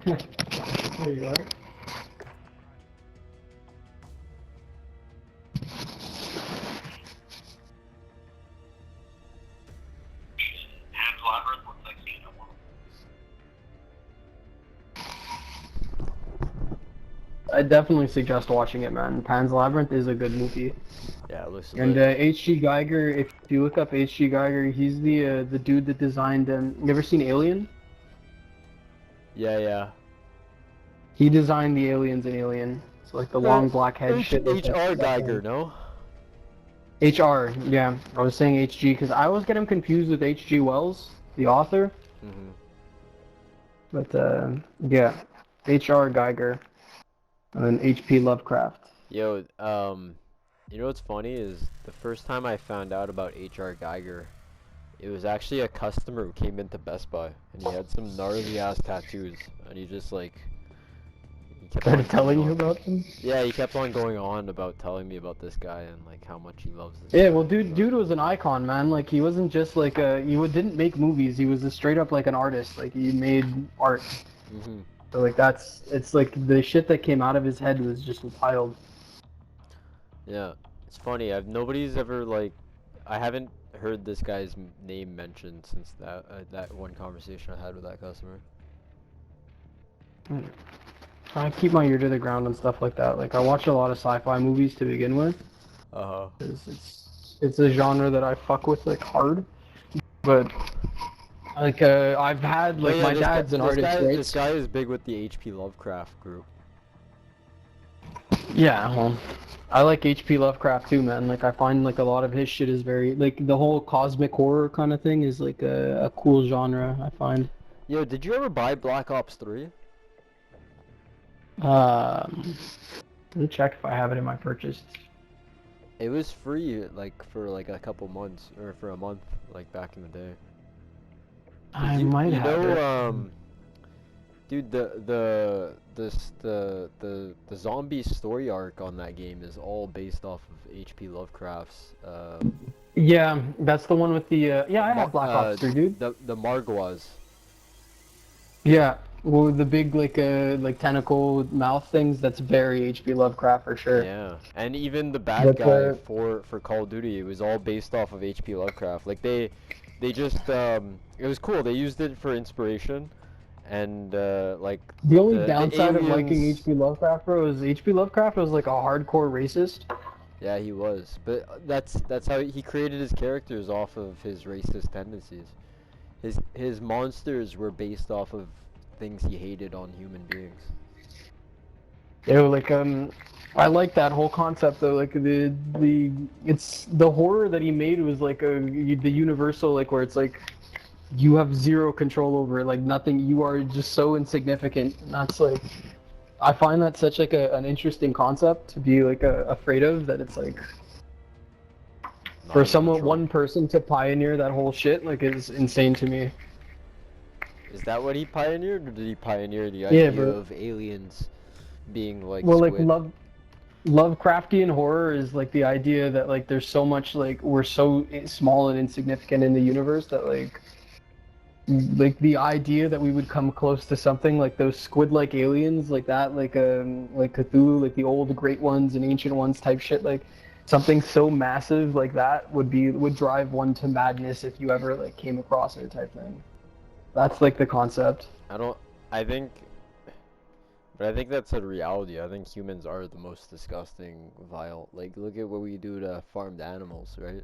There you are. Pan's Labyrinth looks like seeing a I definitely suggest watching it, man. Pan's Labyrinth is a good movie. Yeah, it looks And lit. H.G. Geiger, if you look up H.G. Geiger, he's the dude that designed. You ever seen Alien? Yeah, yeah. He designed the aliens in Alien. So like the long black head shit. Like H.R. that Geiger, thing. no? H.R. Yeah, I was saying H.G. because I always get him confused with H.G. Wells, the author. Mm-hmm. But yeah, H.R. Geiger and then H.P. Lovecraft. Yo, you know what's funny is the first time I found out about H.R. Geiger, it was actually a customer who came into Best Buy, and he had some gnarly ass tattoos, and he just like he kept on Started telling going you on. about them. Yeah, he kept on going on about telling me about this guy and like how much he loves this Yeah, guy. well, dude was an icon, man. Like he wasn't just like didn't make movies. He was a straight up like an artist. Like he made art. Mm-hmm. So like it's like the shit that came out of his head was just wild. Yeah, it's funny. Nobody's ever like, I haven't heard this guy's name mentioned since that one conversation I had with that customer. I keep my ear to the ground and stuff like that. Like I watch a lot of sci-fi movies to begin with. Uh-huh. It's a genre that I fuck with like hard. But like I've had But like yeah, my dad's an artist, right? this guy is big with the H.P. Lovecraft group. Yeah, well, I like H.P. Lovecraft too, man. Like I find like a lot of his shit is very like the whole cosmic horror kind of thing is like a cool genre. I find. Yo, did you ever buy Black Ops 3? Let me check if I have it in my purchase. It was free like for like a couple months or for a month like back in the day. I might have it. Dude, the zombie story arc on that game is all based off of H.P. Lovecraft's Yeah, that's the one with the yeah. I have Black Ops 3, dude. the Margwas. Yeah, well, the big like tentacle mouth things. That's very H.P. Lovecraft for sure. Yeah, and even the bad But guy for Call of Duty, it was all based off of H.P. Lovecraft. Like they just it was cool. They used it for inspiration, and like the only the downside of liking aliens. H.P. Lovecraft, bro, is H.P. Lovecraft was like a hardcore racist. Yeah, he was, but that's how he created his characters off of his racist tendencies. His monsters were based off of things he hated on human beings. Yeah, like I like that whole concept though. Like it's the horror that he made was like the universal like where it's like you have zero control over it. Like nothing. You are just so insignificant. And that's like I find that such like an interesting concept to be like afraid of. That it's like Not for in someone control. one person to pioneer that whole shit like is insane to me. Is that what he pioneered, or did he pioneer the idea bro. of aliens being like Well, like squid? Lovecraftian horror is like the idea that like there's so much like we're so small and insignificant in the universe that like the idea that we would come close to something like those squid-like aliens like that like Cthulhu like the old great ones and ancient ones type shit like something so massive like that would drive one to madness if you ever like came across it type thing. That's like the concept. I think, but I think that's a reality. I think humans are the most disgusting, vile. Like, look at what we do to farmed animals, right?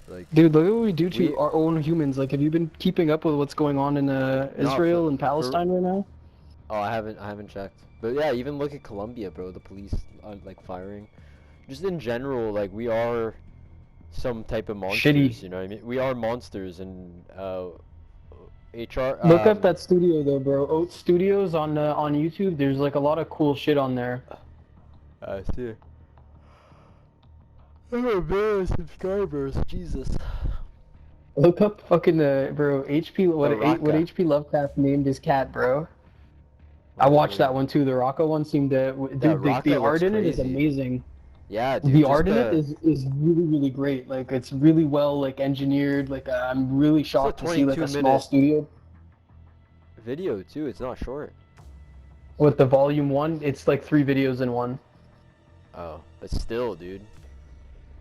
Like, Dude, look at what we do to we, our own humans. Like, have you been keeping up with what's going on in no, Israel and Palestine right now? oh, I haven't checked. But yeah, even look at Colombia, bro. The police are like firing. Just in general, like we are some type of monsters. Shitty. You know what I mean? We are monsters, and HR. Look up that studio though, bro. Oat Studios on YouTube. There's like a lot of cool shit on there. I see. Oh man, subscribers, Jesus. Look up fucking bro. What Raqqa. HP Lovecraft named his cat, bro. I watched that one too. The Raqqa one seemed to. Dude, Raqqa the art looks in it is crazy. amazing. Yeah, dude. The Just art in it is really great. Like it's really well like engineered. Like I'm really shocked to see like a small 22-minute studio. video too. It's not short. With the volume 1, it's like 3 videos in one. Oh, but still, dude.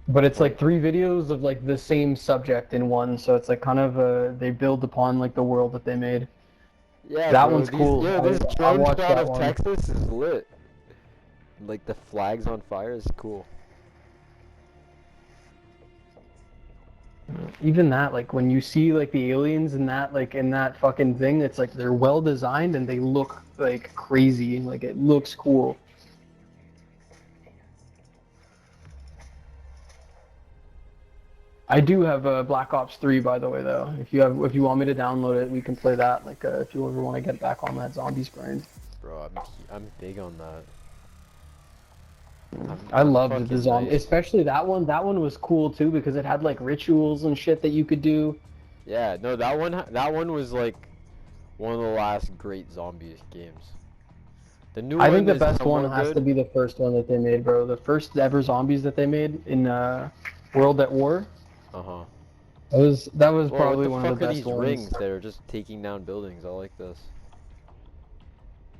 But it's like 3 videos of like the same subject in one, so it's like kind of they build upon like the world that they made. Yeah, That bro, one's cool. this I drone watched shot that of one. Texas is lit. Like the flags on fire is cool. Even that, like when you see like the aliens in that fucking thing, it's like they're well designed and they look like crazy. Like it looks cool. I do have Black Ops 3, by the way, though. If you want me to download it, we can play that. Like if you ever want to get back on that zombies grind. Bro, I'm big on that. I I'm loved the fucking zombie, nice. especially that one. That one was cool too because it had like rituals and shit that you could do. Yeah, no, that one was like one of the last great zombie games. The new I one think the is best one somewhat has good. to be the first one that they made, bro. The first ever zombies that they made in World at War. Uh-huh. That was Well, probably what one the of fuck the are best these ones. rings that are just taking down buildings? I like this.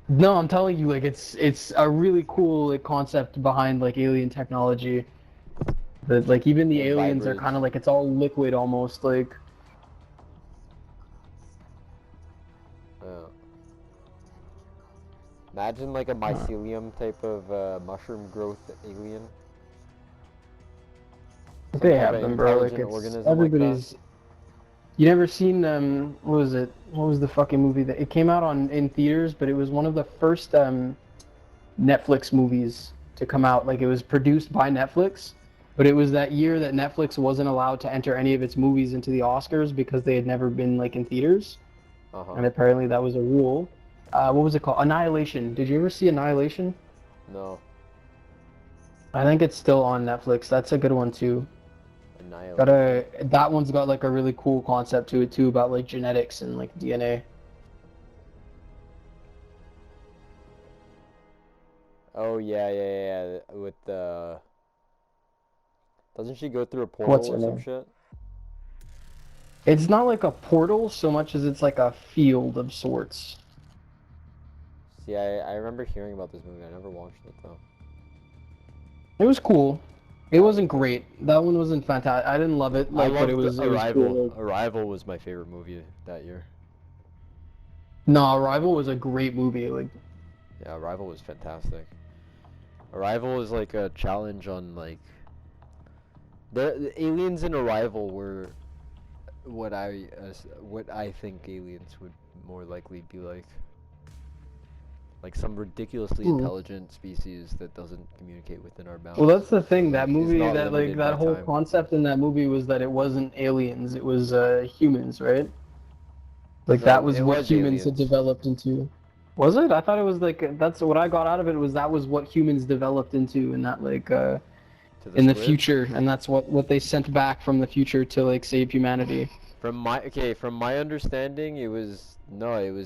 No, I'm telling you, like it's a really cool like, concept behind like alien technology. That like even the It aliens are vibrates. kind of like it's all liquid almost like. Yeah. Imagine like a mycelium type of mushroom growth alien. They Some type have of them, bro. Like intelligent it's organism like that. everybody's. You never seen what was it? What was the fucking movie that it came out on in theaters? But it was one of the first Netflix movies to come out. Like it was produced by Netflix, but it was that year that Netflix wasn't allowed to enter any of its movies into the Oscars because they had never been like in theaters, Uh-huh. and apparently that was a rule. What was it called? Annihilation. Did you ever see Annihilation? No. I think it's still on Netflix. That's a good one too. Annihilation. That one's got like a really cool concept to it too about like genetics and like DNA. Oh yeah. With the. Doesn't she go through a What's portal her or some name? shit? It's not like a portal so much as it's like a field of sorts. See, I remember hearing about this movie. I never watched it though. It was cool. It wasn't great. That one wasn't fantastic. I didn't love it, I like, but it loved was cool. Arrival. Arrival was my favorite movie that year. No, Arrival was a great movie. Like, Yeah, Arrival was fantastic. Arrival is like a challenge on like the aliens in Arrival were what I think aliens would more likely be like. Like some ridiculously intelligent species that doesn't communicate within our bounds. well, that's the thing. Like, That is movie, not that like limited that by whole time. concept in that movie was that it wasn't aliens. It was humans, right? Like No, that was it what was humans had aliens. developed into. Was it? I thought it was like that's what I got out of it was that was what humans developed into in that like To in the squid? future, and that's what they sent back from the future to like save humanity. From my understanding, it was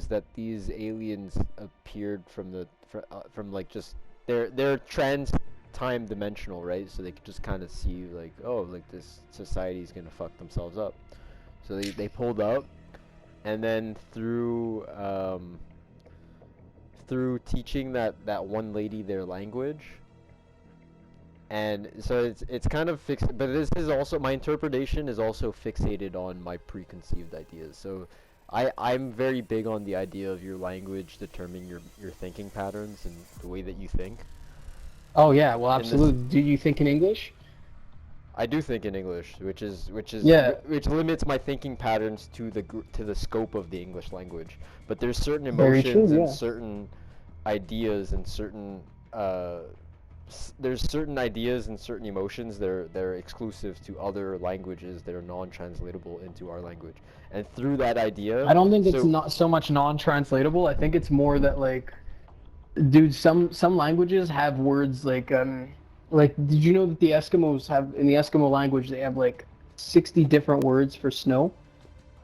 that these aliens appeared from like just they're trans time dimensional, right? So they could just kind of see like, oh, like this society's gonna fuck themselves up. So they pulled up, and then through teaching that one lady their language. And so it's kind of fixed, but this is also my interpretation is also fixated on my preconceived ideas. So I'm very big on the idea of your language determining your thinking patterns and the way that you think. Oh yeah, well And this- absolutely. Do you think in English? I do think in English, which Yeah. which limits my thinking patterns to the scope of the English language. But there's certain Very true, emotions and yeah. certain ideas and certain there's certain ideas and certain emotions that are exclusive to other languages that are non-translatable into our language. And through that idea, I don't think it's so- not so much non-translatable. I think it's more that like, dude, some languages have words like did you know that the Eskimos have in the Eskimo language they have like 60 different words for snow,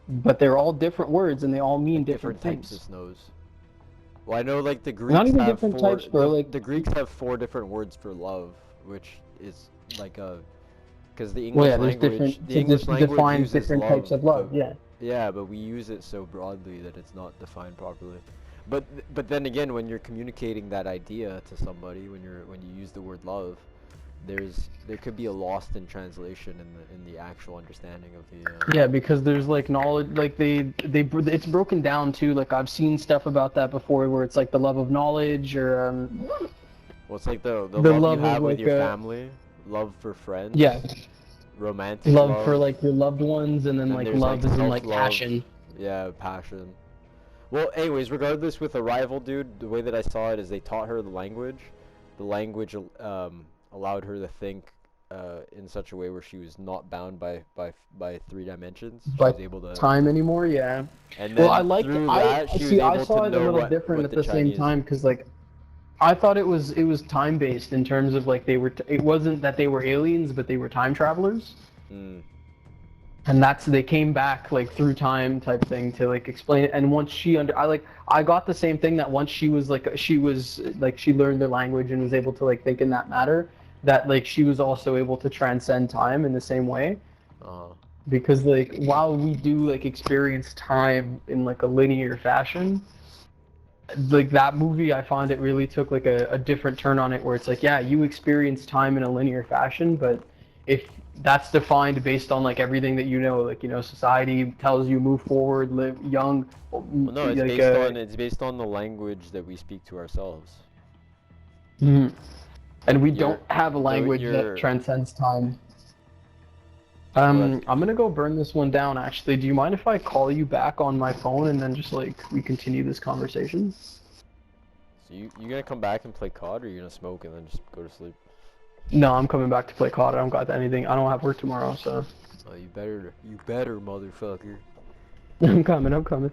but they're all different words and they all mean different types things. of snows. Well, I know like the Greeks Not even have different four. types, bro, like- the Greeks have 4 different words for love, which is like a because the English Well, yeah, there's language different the to English language define uses different types of love. but- Yeah. Yeah, but we use it so broadly that it's not defined properly. But then again, when you're communicating that idea to somebody, when you use the word love, there could be a lost in translation in the actual understanding of the. Yeah, because there's like knowledge, like it's broken down too. Like I've seen stuff about that before, where it's like the love of knowledge, or Well, it's like the the love love you of, have with like, your family, love for friends. yeah, Romantic love for like your loved ones, and then and like there's, love like, is in like self-love. passion. Yeah, passion. Well, anyways, regardless, with Arrival, dude, the way that I saw it is they taught her the language. The language allowed her to think in such a way where she was not bound by 3 dimensions. She By was able to. time anymore, yeah. And then Well, I like through I that, she was see. I able saw to it a know little what different at the the same Chinese. time, because like I thought it was time based in terms of like it wasn't that they were aliens, but they were time travelers. Mm. And they came back like through time type thing to like explain it. And once I got the same thing, that once she learned the language and was able to like think in that matter, that like she was also able to transcend time in the same way. Because like while we do like experience time in like a linear fashion, like that movie, I found it really took like a different turn on it, where it's like, yeah, you experience time in a linear fashion, but if that's defined based on like everything that like society tells you, move forward, live young. Well, no, it's like, it's based on the language that we speak to ourselves. and we You're- don't have a language you're- that transcends time. that's- I'm gonna go burn this one down, actually. Do you mind if I call you back on my phone and then just like we continue this conversation? So you gonna come back and play COD, or you gonna smoke and then just go to sleep? No, I'm coming back to play COD. I don't got anything. I don't have work tomorrow, so Oh, you better, motherfucker. I'm coming.